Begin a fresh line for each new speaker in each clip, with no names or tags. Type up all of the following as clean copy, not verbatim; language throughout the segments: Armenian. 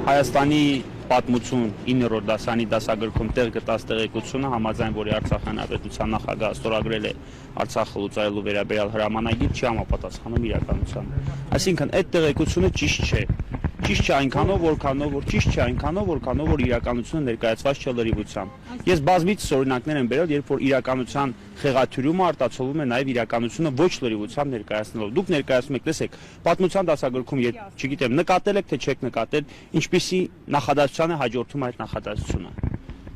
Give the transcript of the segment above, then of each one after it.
Հայաստանի պատմություն 9-րդ դասարանի դասագրքում տեղ գտած տեղեկությունը համաձայն որի Արցախի հանրապետության նախագահը ստորագրել է Արցախը լուծարելու վերաբերյալ հրամանագիր չի համապատասխանում իրականությանը։ Այսինքն այդ տեղեկությունը ճիշտ չէ։ Ճիշտ չէ այնքանով, որքանով որ իրականությունը ներկայացված չէ լրիվությամբ։ Ես բազմիցս օրինակներ եմ բերել, երբ որ իրականության խեղաթյուրումը արտացոլվում է նաև իրականությունը ոչ լրիվությամբ ներկայացնելով։ Դուք ներկայացնում եք, տեսեք, պատմության դասագրքում, չգիտեմ, նկատել եք թե չեք նկատել, ինչպիսի նախադասության է հաջորդում այդ նախադասությունը։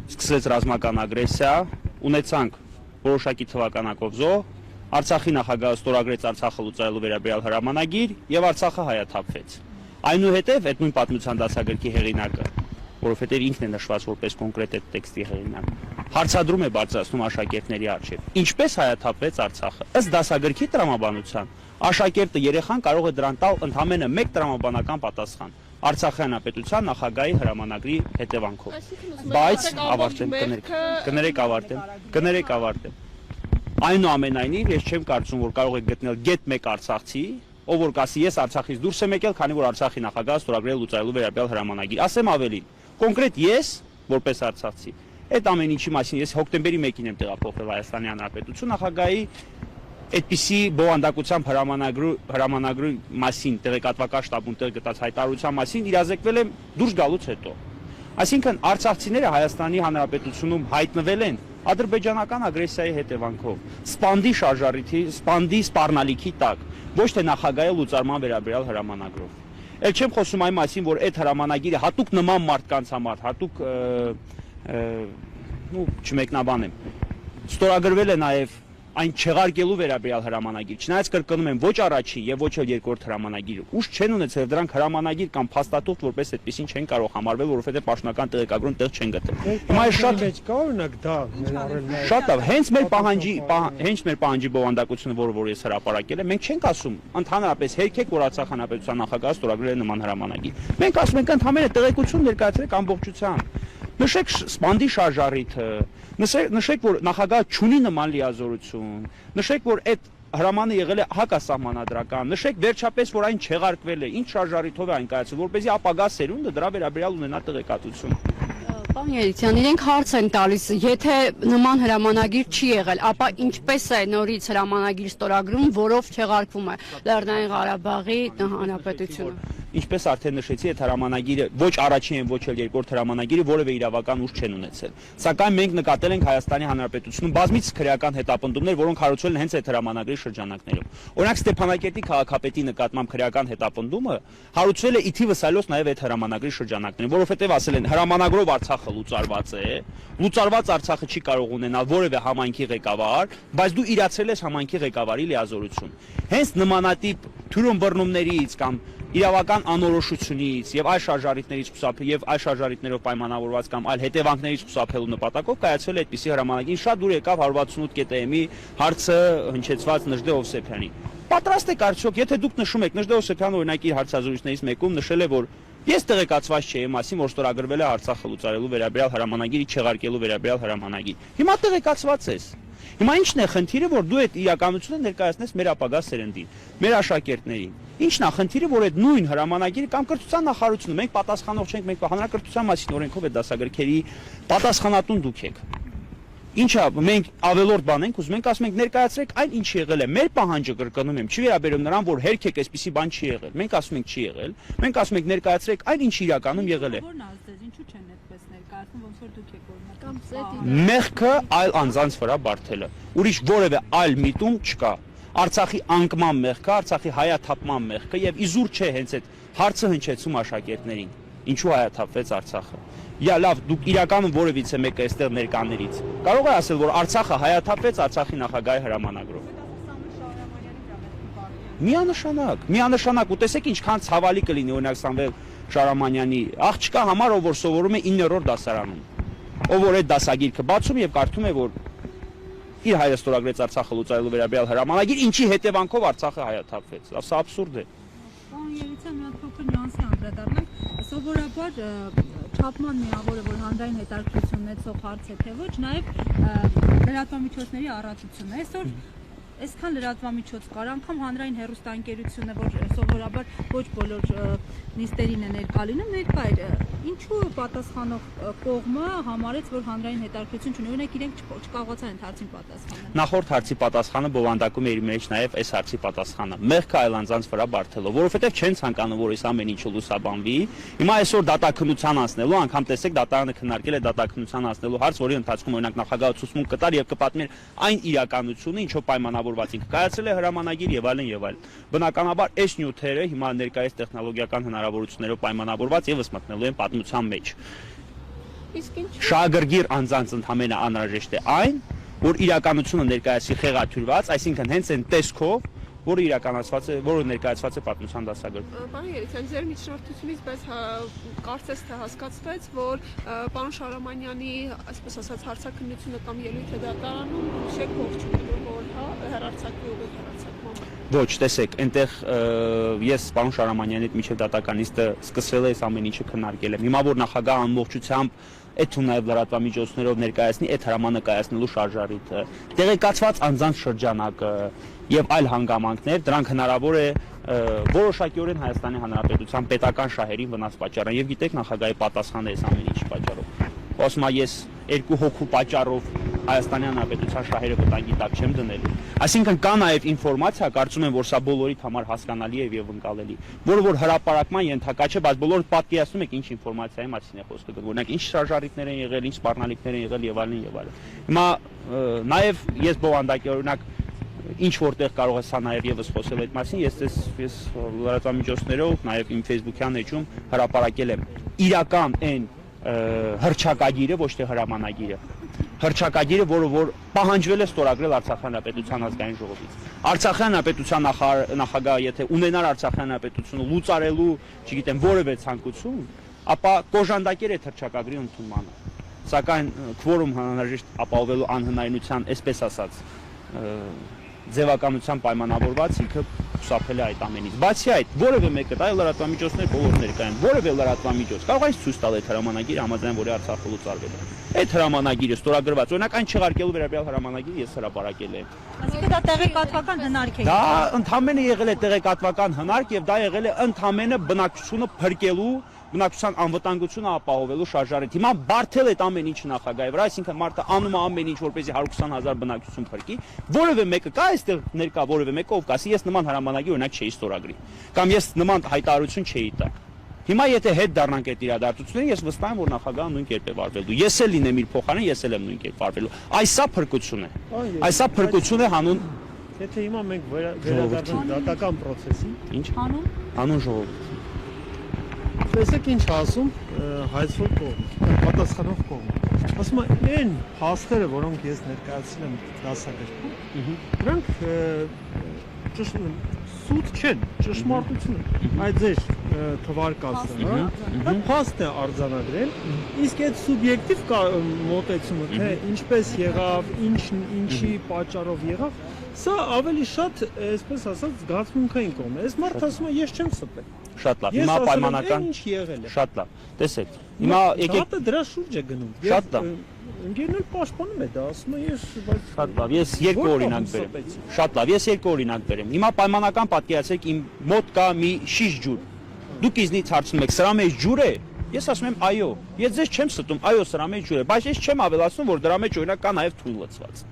Սկսեց ռազմական ագրեսիա, ունեցանք որոշակի թվականակով զոհ, Արցախի նախագահը ստորագրեց Արցախը լուծարելու վերաբերյալ հրամանագիր եւ Արցախը հայաթափվեց։ Այնուհետև այդ նույն պատմության դասագրքի հեղինակը, որովհետև ինքն է նշված որպես կոնկրետ այդ տեքստի հեղինակ, հարցադրում է բարձրացնում աշակերտների առջև։ Ինչպես հայաթափվեց Արցախը։ Ըստ դասագրքի տրամաբանության, աշակերտը երեխան կարող է դրան տալ ընդամենը մեկ տրամաբանական պատասխան։ Արցախի հանրապետության նախագահի հրամանագրի հետևանքով։ Բայց կներեք ավարտեմ։ Այնուամենայնիվ ես չեմ կարծում, որ կարող եք գտնել գեթ մեկ արցախցի, ով որ կասի ես Արցախից դուրս եմ եկել, քանի որ Արցախի նախագահը ստորագրել լուծարելու վերաբերյալ հրամանագիր։ Ասեմ ավելին, կոնկրետ ես, որպես արցախցի, այդ ամեն ինչի մասին ես հոկտեմբերի 1-ին եմ տեղափոխվել Հայաստանի Հանրապետություն նախագահի այդպիսի բովանդակությամբ հրամանագրի մասին տեղեկատվական շտաբում տեղ գտած հայտարարության մասին իրազեկվել եմ դուրս գալուց հետո։ Այսինքն արցախցիները Հայաստանի Հանրապետությունում հայտնվել են ադրբեջանական ագրեսիայի հետևանքով, սպանդի սպառնալիքի տակ, ոչ թե նախագահի լուծարման վերաբերյալ հրամանագրով։ Էլ չեմ խոսում այն մասին, որ այդ հրամանագիրը հատուկ նման մարդկանց համար, հատուկ չմեկնաբանեմ, ստորագրվել է նաև այն չեղարկելու վերաբերյալ հրամանագիր, չնայած կրկնում եմ ոչ առաջին եւ ոչ էլ երկրորդ հրամանագիրը, ուժ չեն ունեցել դրանք հրամանագիր կամ փաստաթուղթ որպես այդպեսին չեն կարող համարվել, որովհետեւ պաշտոնական տեղեկագրում տեղ չեն գտել։ Հիմա այս շատ լավ, հենց մեր պահանջի բովանդակությունը, որ ես հրապարակել եմ, մենք չենք ասում ընդհանրապես հերքեք, որ Արցախ հանրապետության նախագահը ստորագրել է նման հրամանագիր։ Մենք ասում ենք ընդհանրապես տեղեկություն ներկայացրեք ամբողջությամբ։ Նշեք սպանդի շարժառիթը, նշեք, որ նախագահը չունի նման լիազորություն, նշեք, որ այդ հրամանը եղել է հակասահմանադրական, նշեք վերջապես, որ այն չեղարկվել է, ինչ շարժառիթով է այն կայացել, որպեսզի ապագա սերունդը դրա վերաբերյալ ունենա տեղեկատվություն։
Պարոն Երիցյան, իրենք հարց են տալիս, եթե նման հրամանագիր չի եղել, ապա ինչպես է նորից հրամանագիր ստորագրում, որով չեղարկվում է Լեռնային Ղարաբաղի հանրապետությունը։
Ինչպես արդեն նշեցի, այդ հրամանագիրը ոչ առաջին եւ ոչ էլ երկրորդ հրամանագիրը որևէ իրավական ուժ չեն ունեցել։ Սակայն մենք նկատել ենք Հայաստանի Հանրապետությունում բազմիցս քրեական հետապնդումներ, որոնք հարուցվել են հենց այդ հրամանագրի շրջանակներում։ Օրինակ Ստեփանակերտի քաղաքապետի նկատմամբ քրեական հետապնդումը հարուցվել է ի թիվս այլոց նաեւ այդ հրամանագրի շրջանակներում, որովհետեւ ասել են հրամանագրով Արցախը լուծարված է, լուծարված Արցախը չի կարող ունենալ որևէ համայնքի ղեկավար, բայց դու իրացրել ես համայնքի ղեկավարի լիազորություն։ Հենց նմանատիպ թյուրըմբռնումներից կամ իրավական անորոշությունից եւ այլ շարժառիթներից խուսափել եւ այլ շարժառիթներով պայմանավորված կամ այլ հետևանքներից խուսափելու նպատակով կայացվել է այդպիսի հրամանագիր։ Շատ դուր եկավ 168.am-ի հարցը հնչեցված Նժդե Հովսեփյանի։ Պատրաստ եք արդյոք, եթե դուք նշում եք Նժդե Հովսեփյանը օրինակ իր հարցազրույցներից մեկում նշել է, որ ես տեղեկացված չէի մասին, որ ստորագրվել է Արցախը լուծարելու վերաբերյալ հրամանագիրի չեղարկելու վերաբերյալ հրամանագիր։ Հիմա տեղեկացված ես։ Հիմա ի՞նչն է խնդիրը, որ դու այդ իրականությունը ներկայացնես մեր ապագա սերնդին, մեր աշակերտներին։ Ինչն է խնդիրը, որ այդ նույն հրամանագիրը կամ կրթության նախարարությունը, մենք պատասխանող չենք, մենք հանրակրթության մասին օրենքով այդ դասագրքերի պատասխանատուն դուք եք։ Ինչա, մենք ավելորդ բան ենք ուզում, մենք ասում ենք ներկայացրեք այն ինչ եղել է։ Մեր պահանջը կրկնում եմ, չի վերաբերում նրան, որ հերքեք այսպիսի բան չի եղել։ Մենք ասում ենք չի եղել։ Մենք ասում ենք ներկայացրեք այն ինչ իրականում եղել է։
Ինչու չեն այդպես ներկայացնում, ոնց որ դուք եք օրինակ։
Մեղքը այլ անձանց վրա բարթելը։ Ուրիշ որևէ այլ միտում չկա։ Արցախի անկման մեղքը, Արցախի հայաթափման մեղքը եւ իզուր չէ հենց այդ հարցը հնչեցում աշակերտներին։ Ինչու հայաթափվեց Արցախը։ Լավ, դուք իրականում որևիցե մեկը այստեղ ներկաներից կարող է ասել, որ Արցախը հայաթափվեց Արցախի նախագահի հրամանագրով։ Միանշանակ, ու տեսեք ինչքան ցավալի կլինի օրինակ Սամվել Շահրամանյանի աղջկա համար, ով որ սովորում է 9-րդ դասարանում, ով որ այդ դասագիրքը բացում եւ կարդում է, որ իր հայրը ստորագրեց Արցախը լուծարելու վերաբերյալ հրամանագիր, ինչի հետևանքով Արցախը հայաթափվեց։ Սա աբսուրդ է։
Պարոն Երիցյան, մի հատ փոքր նյուանսի անդրադառնանք։ Սովորաբար չափման միավորը, որ հանրային հետաքրքրություն ունեցող հարց է թե ոչ, նաև լրատվամիջոցների առատությունն է։ Այսօր այսքան լրատվամիջոց կար, անգամ հանրային հեռուստաընկերությունը, որ սովորաբար ոչ բոլոր նիստերին է ներկա լինում, ներկա էր։ Ինչու պատասխանող կողմը համարեց, որ հանրային հետաքրքրություն չունի, օրինակ իրենք չկարողացան այդ հարցին պատասխանել։
Նախորդ հարցի պատասխանը բովանդակում է իր մեջ նաև այս հարցի պատասխանը։ Մեղքը այլ անձանց վրա բարթելով, որովհետև չեն ցանկանում, որ այս ամեն ինչը լուսաբանվի։ Հիմա այսօր դատաքննության անցնելու, անգամ տեսեք դատարանը քննարկել է դատաքննության անցնելու հարց, որի ընթացքում օրինակ նախագահը ցուցմունք կտար եւ կպատմեր այն իրականությունը, ինչով պայմանավորված ինքը կայացրել է հրամանագիր եւ այլն եւ այլն։ Բնականաբար այս նյութերը հիմա ներկայիս տեխնոլոգիական հնարավորություններով պայմանավորված եւս մտնելու են պատմության մեջ։
Իսկ ինչ
Շահագրգիռ անձանց ընդհանրապես անհրաժեշտ է այն, որ իրականությունը ներկայացի խեղաթյուրված, այսինքն հենց այն տեսքով, որը իրականացված է, որը ներկայացված է պատմության դասագրքում։
Պարոն Երիցյան, ձեր միջնորդությունից բայց կարծես թե հասկացվեց, որ պարոն Շարամանյանի, այսպես ասած, հարցաքննությունը կամ ելույթը դատարանում շեք ողջունելու, որ հեռարձակվի ուղիղ հեռարձակման։
Ոչ, տեսեք, այնտեղ ես պարոն Շարամանյանի հետ միջև դատական նիստը սկսվել է այս ամեն ինչը քննարկել եմ։ Հիմա որ նախագահ ամբողջությամբ այդ ու նաև լրատվամիջոցներով ներկայացնի այդ հրամանը կայացնելու շարժարիթը, տեղեկացված անձանց շրջանակը եւ այլ հանգամանքներ, դրանք հնարավոր է որոշակիորեն Հայաստանի Հանրապետության պետական շահերին վնաս պատճառան եւ գիտեք նախագահի պատասխանը այս ամեն ինչի պատճառով։ Ասում եմ ես երկու հոգու պատճառով Հայաստանի Հանրապետության շահերը վտանգի տակ չեմ դնելու։ Այսինքն կա նաև ինֆորմացիա, կարծում եմ, որ սա բոլորիդ համար հասկանալի է եւ ընկալելի, որը որ հրապարակման ենթակա չէ, բայց բոլորը պատկերացնում եք ինչ ինֆորմացիայի մասին է խոսքը գնում։ Օրինակ ինչ շարժարիթներ են եղել, ինչ սպառնալիքներ են եղել եւ այլն եւ այլն։ Հիմա նաև ես բովանդակի օրինակ ինչ որտեղ կարող է սա նաև եւս խոսել այդ մասին, ես լրատվամիջոցներով, նաև իմ Facebook-յան էջում հրապարակել եմ իրական այն հռչակագիրը, ոչ թե հրամանագիրը։ Հռչակագիրը, որը որ պահանջվել է ստորագրել Արցախի Հանրապետության ազգային ժողովից։ Արցախի Հանրապետության նախագահը, եթե ունենար Արցախի Հանրապետությունը լուծարելու, չգիտեմ, որևէ ցանկություն, ապա կոժանդակեր այդ հռչակագրի ընդունմանը։ Սակայն քվորում անհրաժեշտ ապահովելու անհնարինության, այսպես ասած, ձևականության պայմանավորված ինքը խուսափել է այդ ամենից։ Բացի այդ, որևէ մեկը, դա լրատվամիջոցներ բոլոր ներկայ են, որևէ լրատվամիջոց կարող է ցույց տալ այդ հրամանագիրը, համաձայն որի Արցախը լուծարվել է։ Այդ հրամանագիրը ստորագրված, օրինակ այն չեղարկելու վերաբերյալ հրամանագիրը ես հրապարակել եմ։
Այսինքն դա տեղեկատվական հնարք է։
Դա ընդհանրապես եղել է տեղեկատվական հնարք եւ դա եղել է ընդհանրապես բնակչությունը փրկելու, բնակչության անվտանգությունը ապահովելու շարժարիթ։ Հիմա բարթել այդ ամեն ինչ նախագահի վրա, այսինքն մարդը անում է ամեն ինչ, որպեսզի 120,000 բնակչություն փրկի։ Որևէ մեկը կա այստեղ ներկա որևէ մեկը, ով կասի ես նման հրամանագիր օրինակ չէի ստորագրի, կամ ես նման հայտարարություն չէի տա։ Հիմա եթե հետ դառնանք այդ իրադարձություններին, ես վստահ եմ, որ նախագահը նույն կերպ է վարվելու։ Ես էլ լինեմ իր փոխարեն, ես էլ եմ նույն կերպ վարվելու։ Այսա փրկություն է։ Այսա փրկություն է հանուն
Եթե հիմա մենք վերադառնանք դատական process-ին,
ինչ։
Հանուն
ժողովուրդ։
տեսեք ինչ ասում հայցվող կողմը, պատասխանող կողմը։ Ասում է այն փաստերը, որոնք ես ներկայացրել եմ դասագրքում, դրանք սուտ չեն, ճշմարտություն է։ Այդ ձեր թվարկածը, դա փաստ է արձանագրել, իսկ այդ սուբյեկտիվ մոտեցումը, թե ինչպես եղավ, ինչի պատճառով եղավ, սա ավելի շատ, այսպես ասած, զգացմունքային կողմ է։ Այս մարդը ասում է ես չեմ ստել։
Շատ լավ։ Հիմա պայմանական
ինչ եղել է։
Շատ լավ։ Տեսեք, հիմա եկեք
Դատը դրա շուրջ է գնում։
Շատ լավ։
Ընկերն էլ պաշտպանում է դա, ասում է ես
Շատ լավ, ես երկու օրինակ բերեմ։ Շատ լավ, ես երկու օրինակ բերեմ։ Հիմա պայմանական պատկերացրեք իմ մոտ կա մի շիշ ջուր։ Դուք ինձնից հարցնում եք, սրա մեջ ջուր է։ Ես ասում եմ այո։ Ես ձեզ չեմ ստում, այո, սրա մեջ ջուր է, բայց ես չեմ ավելացնում, որ դրա մեջ օրինակ կա նաև թույլ լցված։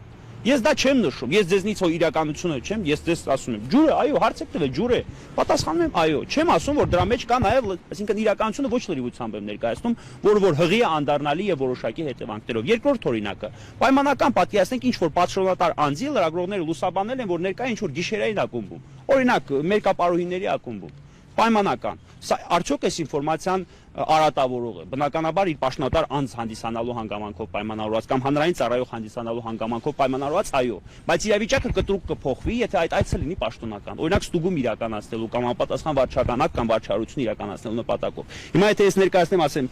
Ես դա չեմ նշում, ես ձեզնից հո իրականությունը չեմ, ես ձեզ ասում եմ, ջուր է, այո, հարցեք տվել, ջուր է։ Պատասխանում եմ, այո, չեմ ասում, որ դրա մեջ կա նաև, այսինքն իրականությունը ոչ լրիվությամբ եմ ներկայացնում, որ հղի է անդառնալի եւ որոշակի հետևանքներով։ Երկրորդ օրինակը, պայմանական պատկերացնենք ինչ որ պատշորատար անձի լրագրողները լուսաբանել են, որ ներկա ինչ որ գիշերային ակումբում, օրինակ մերկապարուհիների ակումբում, պայմանական։ Սա արդյոք այս ինֆորմացիան արատավորող է։ Բնականաբար իր պաշտոնատար անձ հանդիսանալու հանգամանքով պայմանավորված կամ հանրային ծառայող հանդիսանալու հանգամանքով պայմանավորված, այո, բայց իրավիճակը կտրուկ կփոխվի, եթե այդ այցը լինի պաշտոնական։ Օրինակ ստուգում իրականացնելու կամ անպատասխան վարչական ակտ կամ վարչարություն իրականացնելու նպատակով։ Հիմա եթե ես ներկայացնեմ, ասեմ,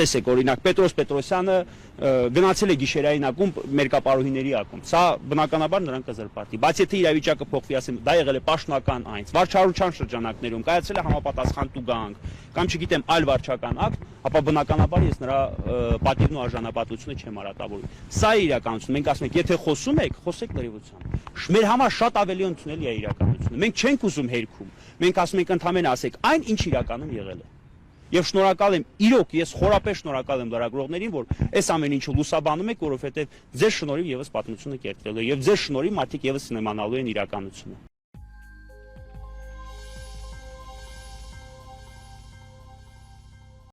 տեսեք, օրինակ Պետրոս Պետրոսյանը գնացել է գիշերային ակումբ, մերկապարուհիների ակումբ։ Սա բնականաբար նրան կզրպարտի։ Բայց եթե իրավիճակը փոխվի, ասեմ, դա եղել է պաշտոնական այնց, վարչարության շրջանակներում կայացել է համապատասխան տուգանք կամ չգիտեմ այլ վարչական քաղաքական ակտ, ապա բնականաբար ես նրա պատիվն ու արժանապատվությունը չեմ արատավորում։ Սա է իրականությունը։ Մենք ասում ենք, եթե խոսում եք, խոսեք լրիվությամբ։ Մեր համար շատ ավելի ընդունել է իրականությունը։ Մենք չենք ուզում հերքում։ Մենք ասում ենք ընդհանրապես ասեք այն, ինչ իրականում եղել է։ Եվ շնորհակալ եմ, իրոք ես խորապես շնորհակալ եմ լրագրողներին, որ այս ամեն ինչը լուսաբանում եք, որովհետև ձեր շնորհիվ եւս պատմությունը կերտվելու է եւ ձեր շնորհիվ մարդիկ եւս սինեմանալու են իրականությունը։